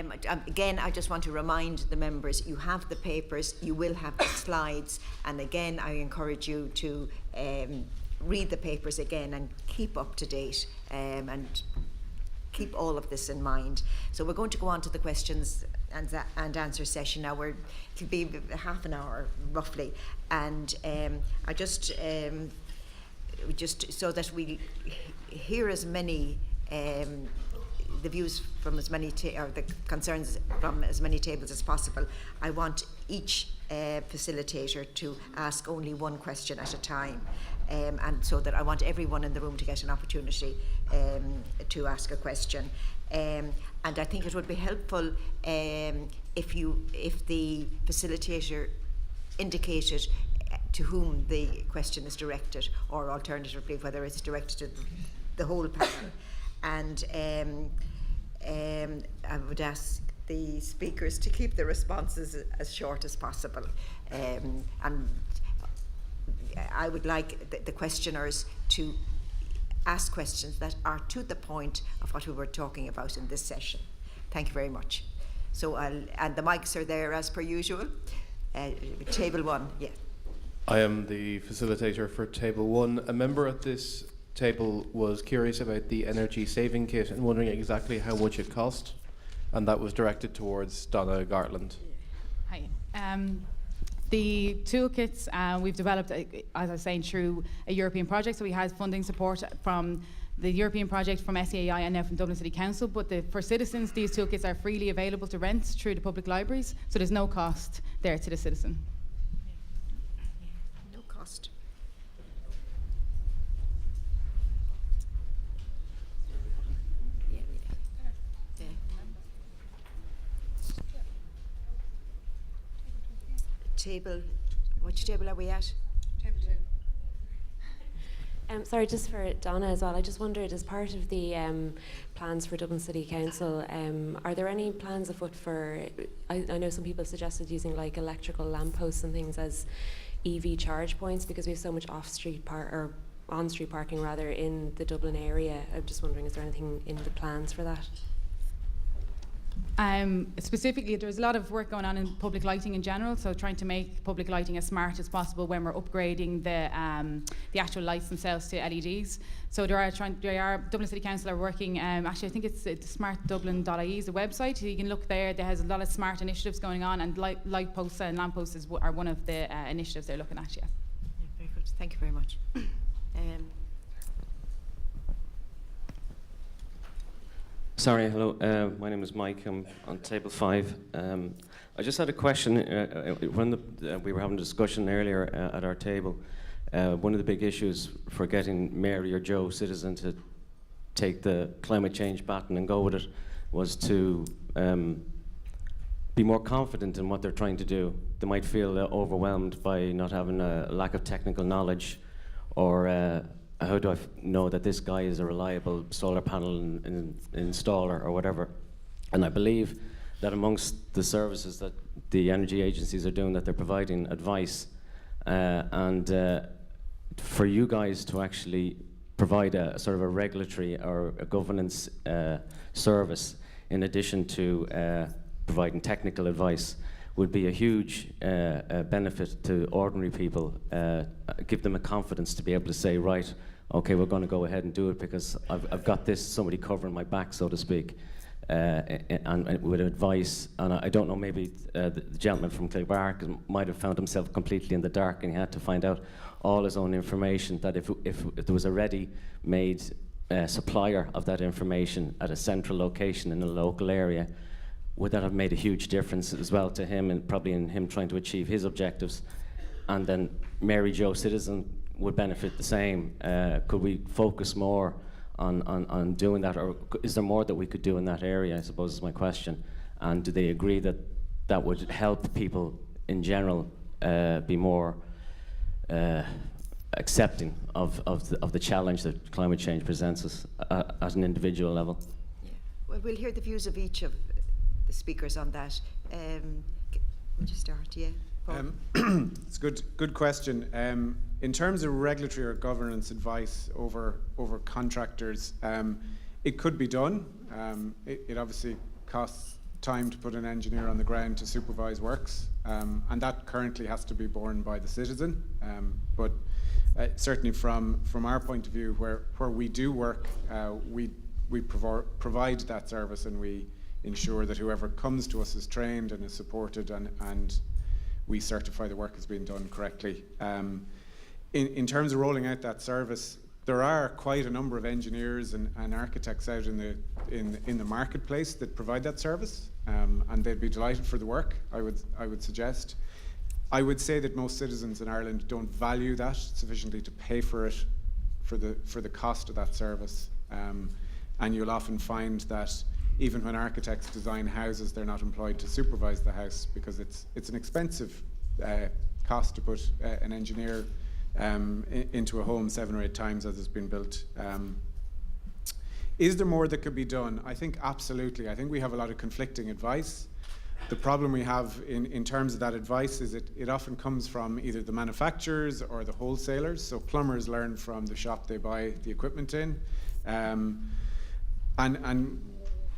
Again, I just want to remind the members, you have the papers, you will have the slides, and again, I encourage you to read the papers again and keep up to date and keep all of this in mind. So we're going to go on to the questions and answer session now. It'll be half an hour roughly, and I just so that we hear as many the views from as many or the concerns from as many tables as possible, I want each facilitator to ask only one question at a time, and so that I want everyone in the room to get an opportunity to ask a question. And I think it would be helpful if the facilitator indicated to whom the question is directed, or alternatively whether it's directed to the whole panel. And I would ask the speakers to keep the responses as short as possible. And I would like the questioners to ask questions that are to the point of what we were talking about in this session. Thank you very much. So and the mics are there as per usual. Table 1, yeah. I am the facilitator for Table 1. A member at this table was curious about the energy saving kit and wondering exactly how much it cost, and that was directed towards Donna Gartland. Hi. The toolkits we've developed, as I was saying, through a European project. So we had funding support from the European project, from SEAI, and now from Dublin City Council. But for citizens, these toolkits are freely available to rent through the public libraries, so there's no cost there to the citizen. No cost. Table, which table are we at? Table 2. Sorry, just for Donna as well, I just wondered, as part of the plans for Dublin City Council, are there any plans afoot for, I know some people suggested using like electrical lampposts and things as EV charge points, because we have so much off-street or on-street parking rather in the Dublin area. I'm just wondering, is there anything in the plans for that? Specifically, there's a lot of work going on in public lighting in general, so trying to make public lighting as smart as possible when we're upgrading the actual lights themselves to LEDs. So Dublin City Council are working, actually I think it's smartdublin.ie is the website, so you can look there. There has a lot of smart initiatives going on, and light posts and lamp posts are one of the initiatives they're looking at, yeah. Very good, thank you very much. Sorry, hello. My name is Mike. I'm on Table 5. I just had a question. When we were having a discussion earlier at our table, one of the big issues for getting Mary or Joe Citizen to take the climate change baton and go with it was to be more confident in what they're trying to do. They might feel overwhelmed by not having a lack of technical knowledge, or how do I know that this guy is a reliable solar panel installer or whatever. And I believe that amongst the services that the energy agencies are doing, that they're providing advice, and for you guys to actually provide a sort of a regulatory or a governance service in addition to providing technical advice would be a huge benefit to ordinary people. Give them a confidence to be able to say, right, okay, we're going to go ahead and do it because I've got this, somebody covering my back, so to speak, and with advice. And I don't know, maybe the gentleman from Kilbark might have found himself completely in the dark, and he had to find out all his own information, that if there was a ready-made supplier of that information at a central location in a local area, would that have made a huge difference as well to him, and probably in him trying to achieve his objectives? And then Mary Jo Citizen would benefit the same. Could we focus more on doing that, or is there more that we could do in that area, I suppose is my question. And do they agree that that would help people in general be more accepting of the challenge that climate change presents us at an individual level? Yeah. Well, we'll hear the views of each of the speakers on that. Would you start? Yeah. It's a good question. In terms of regulatory or governance advice over contractors, it could be done. It obviously costs time to put an engineer on the ground to supervise works, and that currently has to be borne by the citizen. But certainly from our point of view, where we do work, we provide that service, and we ensure that whoever comes to us is trained and is supported, and we certify the work is being done correctly. In terms of rolling out that service, there are quite a number of engineers and architects out in the marketplace that provide that service, and they'd be delighted for the work, I would suggest. I would say that most citizens in Ireland don't value that sufficiently to pay for it, for the cost of that service. And you'll often find that even when architects design houses, they're not employed to supervise the house, because it's an expensive cost to put an engineer into a home 7 or 8 times as it's been built. Is there more that could be done? I think absolutely. I think we have a lot of conflicting advice. The problem we have in terms of that advice is it often comes from either the manufacturers or the wholesalers. So plumbers learn from the shop they buy the equipment in. And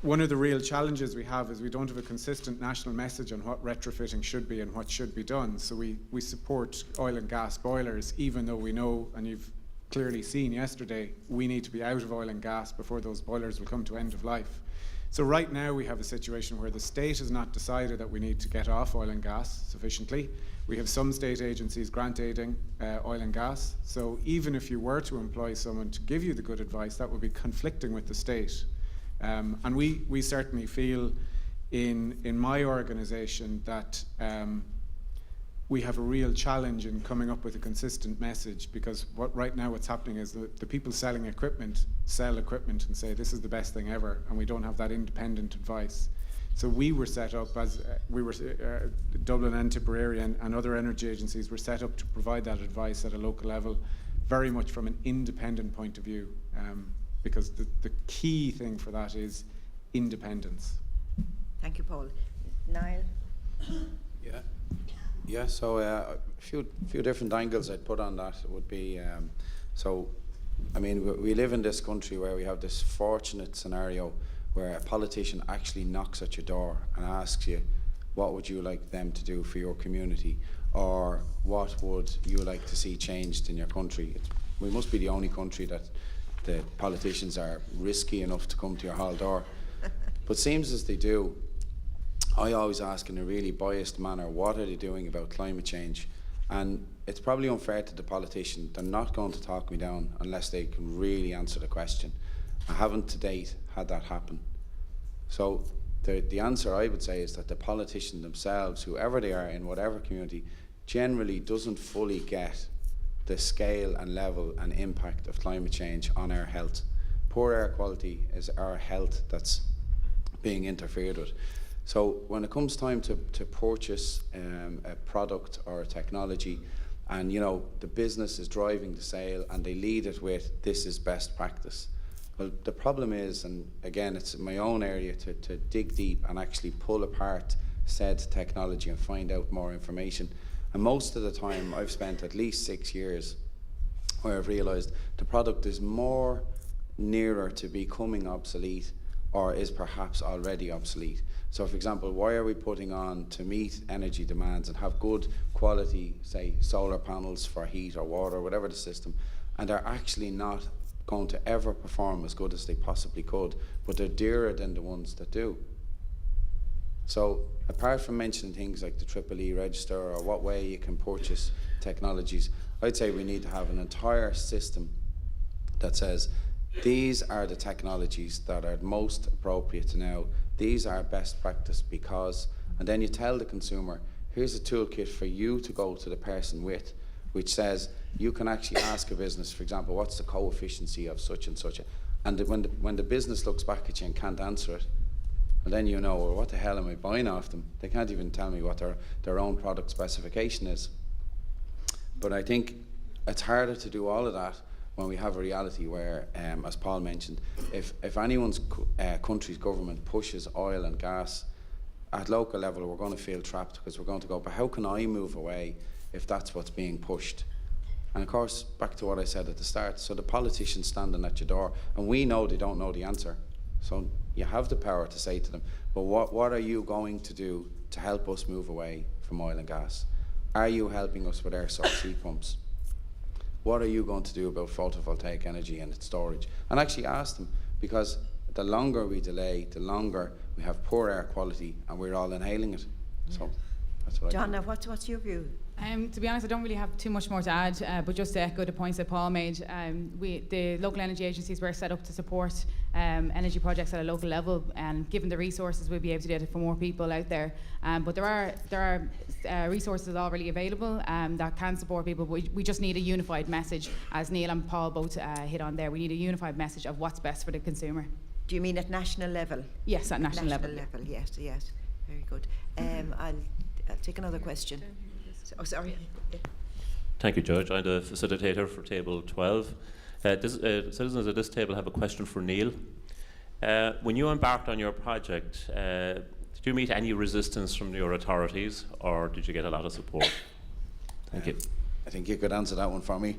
one of the real challenges we have is we don't have a consistent national message on what retrofitting should be and what should be done. So we support oil and gas boilers, even though we know, and you've clearly seen yesterday, we need to be out of oil and gas before those boilers will come to end of life. So right now we have a situation where the state has not decided that we need to get off oil and gas sufficiently. We have some state agencies grant aiding oil and gas. So even if you were to employ someone to give you the good advice, that would be conflicting with the state. And we certainly feel in my organisation that we have a real challenge in coming up with a consistent message, because right now what's happening is the people selling equipment sell equipment and say this is the best thing ever, and we don't have that independent advice. So we were set up as Dublin and Tipperary and other energy agencies were set up to provide that advice at a local level, very much from an independent point of view, because the key thing for that is independence. Thank you, Paul. Niall? Yeah. So a few different angles I'd put on that would be, so, I mean, we live in this country where we have this fortunate scenario where a politician actually knocks at your door and asks you, what would you like them to do for your community, or what would you like to see changed in your country? We must be the only country that the politicians are risky enough to come to your hall door. But seems as they do, I always ask in a really biased manner, what are they doing about climate change? And it's probably unfair to the politician. They're not going to talk me down unless they can really answer the question. I haven't to date had that happen. So the answer I would say is that the politicians themselves, whoever they are in whatever community, generally doesn't fully get the scale and level and impact of climate change on our health. Poor air quality is our health that's being interfered with. So when it comes time to purchase a product or a technology, and the business is driving the sale and they lead it with this is best practice. Well, the problem is, and again it's my own area to dig deep and actually pull apart said technology and find out more information. And most of the time I've spent at least 6 years where I've realised the product is more nearer to becoming obsolete or is perhaps already obsolete. So for example, why are we putting on to meet energy demands and have good quality, say, solar panels for heat or water, whatever the system, and they're actually not going to ever perform as good as they possibly could, but they're dearer than the ones that do. So apart from mentioning things like the EEE register or what way you can purchase technologies, I'd say we need to have an entire system that says these are the technologies that are most appropriate to now. These are best practice because, and then you tell the consumer, here's a toolkit for you to go to the person with, which says you can actually ask a business, for example, what's the coefficient of such and such, and when the business looks back at you and can't answer it, and then well, what the hell am I buying off them? They can't even tell me what their own product specification is. But I think it's harder to do all of that when we have a reality where, as Paul mentioned, if anyone's country's government pushes oil and gas at local level, we're going to feel trapped because we're going to go, but how can I move away if that's what's being pushed? And of course, back to what I said at the start, so the politicians standing at your door, and we know they don't know the answer. So you have the power to say to them, but what are you going to do to help us move away from oil and gas? Are you helping us with air source heat pumps? What are you going to do about photovoltaic energy and its storage? And actually ask them, because the longer we delay, the longer we have poor air quality and we're all inhaling it. So that's what John, I now think. what's your view? To be honest, I don't really have too much more to add, but just to echo the points that Paul made, the local energy agencies were set up to support energy projects at a local level, and given the resources, we'll be able to get it for more people out there. But there are resources already available that can support people, but we just need a unified message, as Neil and Paul both hit on there. We need a unified message of what's best for the consumer. Do you mean at national level? Yes, at national level. Yes, yes. Very good. I'll take another question. Oh, sorry. Thank you, Judge. I'm the facilitator for table 12. Citizens at this table have a question for Neil. When you embarked on your project, did you meet any resistance from your authorities, or did you get a lot of support? Thank you. I think you could answer that one for me.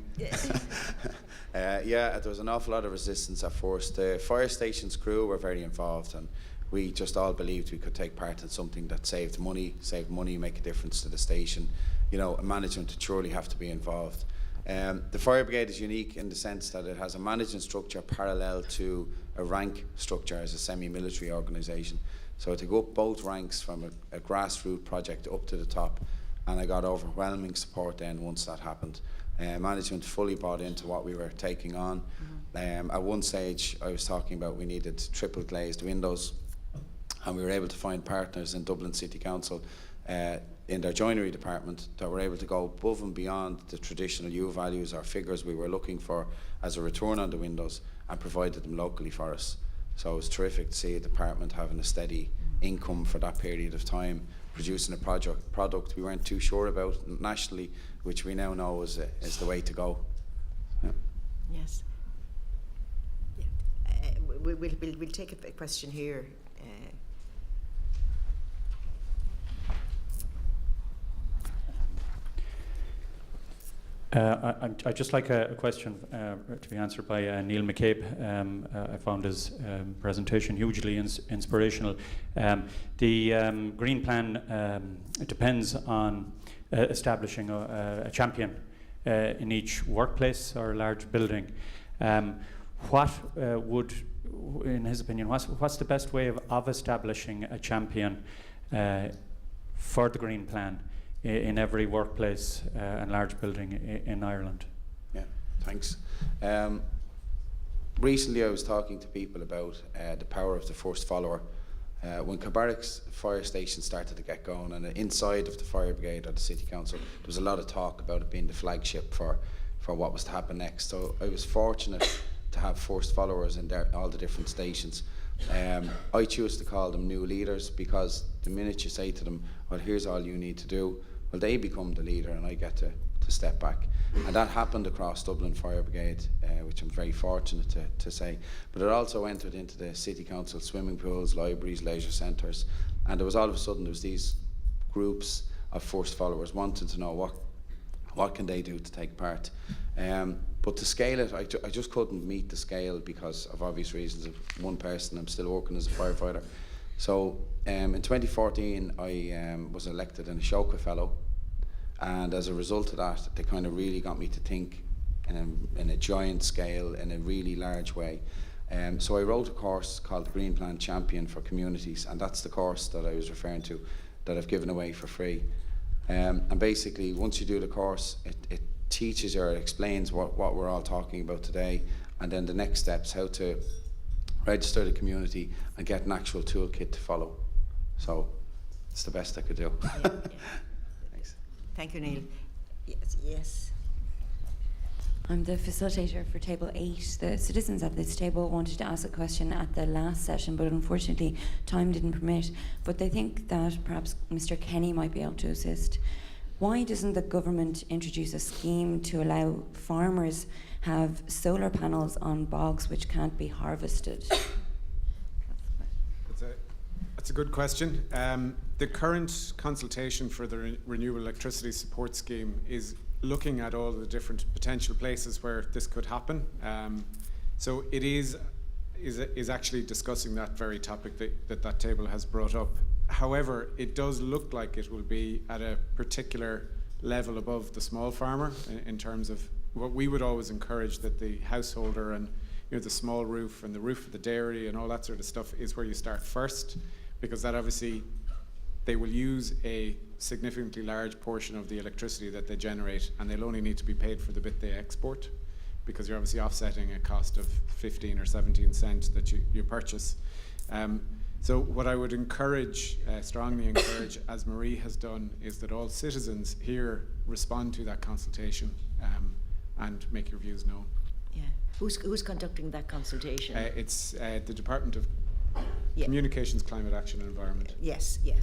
Yeah, there was an awful lot of resistance at first. The fire station's crew were very involved, and we just all believed we could take part in something that saved money, make a difference to the station. You know, management would surely have to be involved. The fire brigade is unique in the sense that it has a management structure parallel to a rank structure as a semi-military organisation. So to go up both ranks from a grassroots project up to the top, and I got overwhelming support then once that happened. Management fully bought into what we were taking on. At one stage I was talking about we needed triple glazed windows, and we were able to find partners in Dublin City Council in their joinery department that were able to go above and beyond the traditional U values or figures we were looking for as a return on the windows, and provided them locally for us. So it was terrific to see a department having a steady income for that period of time, producing a product we weren't too sure about nationally, which we now know is the way to go. Yeah. Yes. We'll take a question here. I'd just like a question to be answered by Neil McCabe. I found his presentation hugely inspirational. The Green Plan it depends on establishing a champion in each workplace or large building. What would, in his opinion, what's the best way of establishing a champion for the Green Plan in every workplace and large building in Ireland? Yeah, thanks. Recently I was talking to people about the power of the first follower. When Cabarrick's fire station started to get going, and inside of the fire brigade or the city council, there was a lot of talk about it being the flagship for what was to happen next. So I was fortunate to have first followers in all the different stations. I choose to call them new leaders, because the minute you say to them, well, here's all you need to do, well, they become the leader and I get to step back. And that happened across Dublin Fire Brigade, which I'm very fortunate to say. But it also entered into the City Council swimming pools, libraries, leisure centres, and there was all of a sudden there was these groups of first followers wanting to know what can they do to take part. But to scale it, I just couldn't meet the scale because of obvious reasons of one person. I'm still working as a firefighter. So in 2014 I was elected an Ashoka Fellow, and as a result of that they kind of really got me to think in a giant scale, in a really large way. So I wrote a course called the Green Plan Champion for Communities, and that's the course that I was referring to that I've given away for free. And basically once you do the course, it teaches or it explains what we're all talking about today, and then the next steps, how to register the community and get an actual toolkit to follow. So it's the best I could do. Yeah. Thanks. Thank you, Neil. Yes. I'm the facilitator for table 8. The citizens at this table wanted to ask a question at the last session, but unfortunately time didn't permit. But they think that perhaps Mr. Kenny might be able to assist. Why doesn't the government introduce a scheme to allow farmers have solar panels on bogs which can't be harvested? That's a good question. The current consultation for the Renewable Electricity Support Scheme is looking at all the different potential places where this could happen. So it is is actually discussing that very topic that table has brought up. However, it does look like it will be at a particular level above the small farmer in terms of what we would always encourage, that the householder and the small roof and the roof of the dairy and all that sort of stuff is where you start first, because that obviously they will use a significantly large portion of the electricity that they generate, and they'll only need to be paid for the bit they export, because you're obviously offsetting a cost of 15 or 17 cents that you purchase. So what I would encourage, strongly encourage, as Marie has done, is that all citizens here respond to that consultation and make your views known. Yeah. Who's conducting that consultation? It's the Department of Yeah. Communications, Climate Action and Environment. Yes, yeah.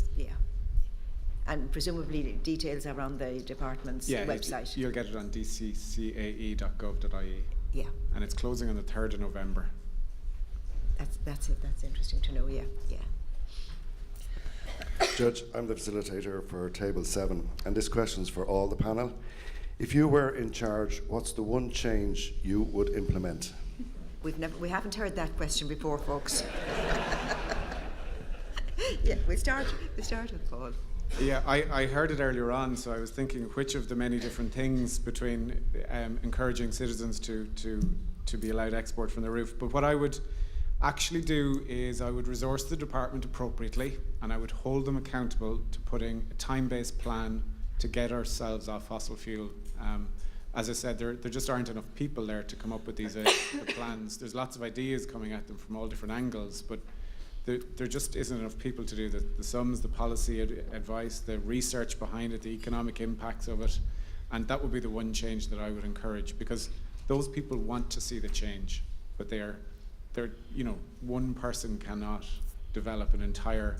And presumably details are on the department's website. You'll get it on dccae.gov.ie. Yeah. And it's closing on the 3rd of November. That's it. That's interesting to know. Yeah. Judge, I'm the facilitator for Table 7, and this question's for all the panel. If you were in charge, what's the one change you would implement? We haven't heard that question before, folks. Yeah, we start with Paul. Yeah, I heard it earlier on, so I was thinking which of the many different things between encouraging citizens to be allowed export from the roof. But what I would actually do is I would resource the department appropriately, and I would hold them accountable to putting a time-based plan to get ourselves off fossil fuel. As I said, there just aren't enough people there to come up with these plans. There's lots of ideas coming at them from all different angles, but there just isn't enough people to do the sums, the policy advice, the research behind it, the economic impacts of it, and that would be the one change that I would encourage, because those people want to see the change, but they're one person cannot develop an entire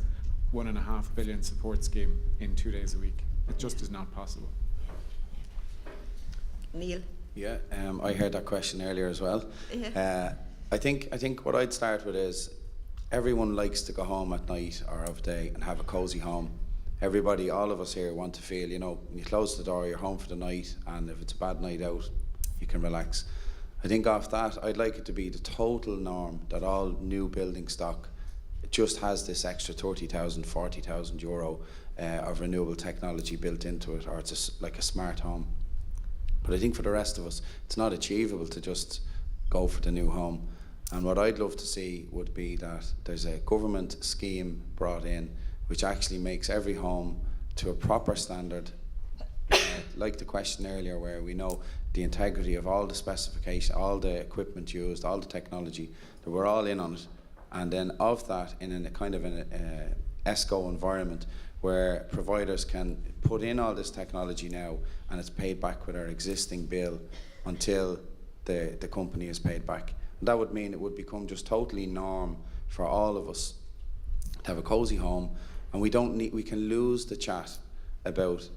$1.5 billion support scheme in 2 days a week. It just is not possible. Neil? Yeah, I heard that question earlier as well. Yeah. I think what I'd start with is everyone likes to go home at night or of day and have a cosy home. Everybody, all of us here want to feel, when you close the door, you're home for the night, and if it's a bad night out, you can relax. I think off that, I'd like it to be the total norm that all new building stock just has this extra 30,000, 40,000 euro of renewable technology built into it, or it's like a smart home. But I think for the rest of us, it's not achievable to just go for the new home. And what I'd love to see would be that there's a government scheme brought in which actually makes every home to a proper standard, like the question earlier, where we know the integrity of all the specification, all the equipment used, all the technology, that we're all in on it. And then of that, in a kind of an ESCO environment, where providers can put in all this technology now, and it's paid back with our existing bill until the company is paid back. And that would mean it would become just totally norm for all of us to have a cozy home, and we can lose the chat about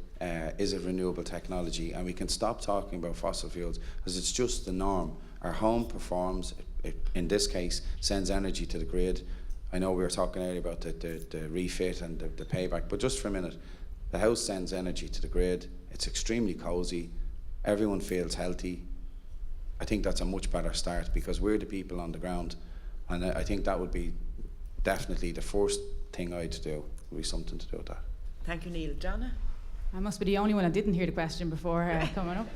is it renewable technology, and we can stop talking about fossil fuels, because it's just the norm. Our home performs, it in this case sends energy to the grid. I know we were talking earlier about the refit and the payback, but just for a minute, the house sends energy to the grid. It's extremely cozy. Everyone feels healthy. I think that's a much better start, because we're the people on the ground, and I think that would be definitely the first thing I'd do. Would be something to do with that. Thank you, Neil. Donna? I must be the only one that didn't hear the question before coming up.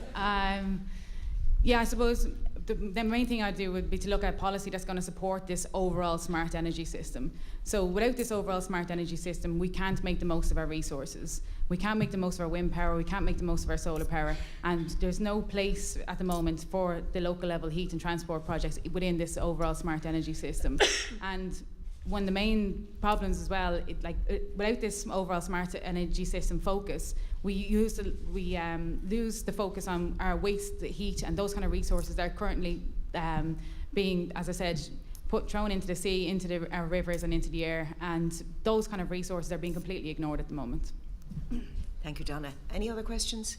Yeah, I suppose the main thing I'd do would be to look at policy that's going to support this overall smart energy system. So without this overall smart energy system, we can't make the most of our resources. We can't make the most of our wind power, we can't make the most of our solar power, and there's no place at the moment for the local level heat and transport projects within this overall smart energy system. And one of the main problems as well, without this overall smart energy system focus, we lose the focus on our waste heat and those kind of resources that are currently being, as I said, thrown into the sea, into our rivers and into the air, and those kind of resources are being completely ignored at the moment. Thank you, Donna. Any other questions?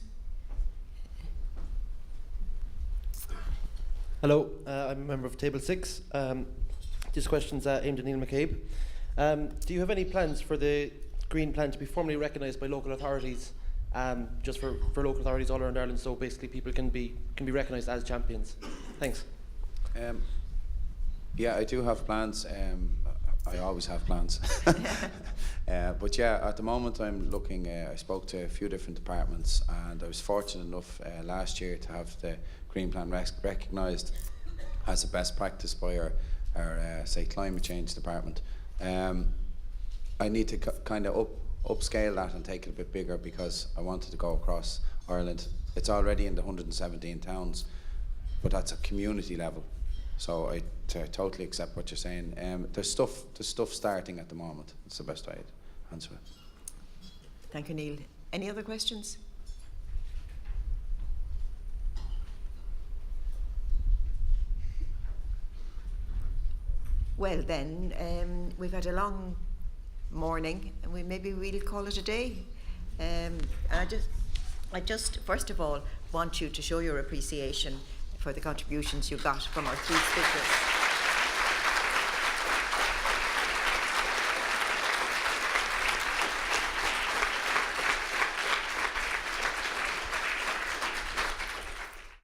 Hello, I'm a member of Table 6. This question's aimed at Neil McCabe. Do you have any plans for the green plan to be formally recognised by local authorities, just for local authorities all around Ireland, so basically people can be recognised as champions? Thanks. Yeah, I do have plans. I always have plans. But yeah, at the moment I'm looking, I spoke to a few different departments, and I was fortunate enough last year to have the Green Plan recognised as a best practice by our say, climate change department. I need to kind of upscale that and take it a bit bigger, because I wanted to go across Ireland. It's already in the 117 towns, but that's a community level. So I totally accept what you're saying. There's stuff starting at the moment. It's the best way to answer it. Thank you, Neil. Any other questions? Well then, we've had a long morning, and maybe we'll call it a day. And I just first of all want you to show your appreciation for the contributions you got from our three speakers.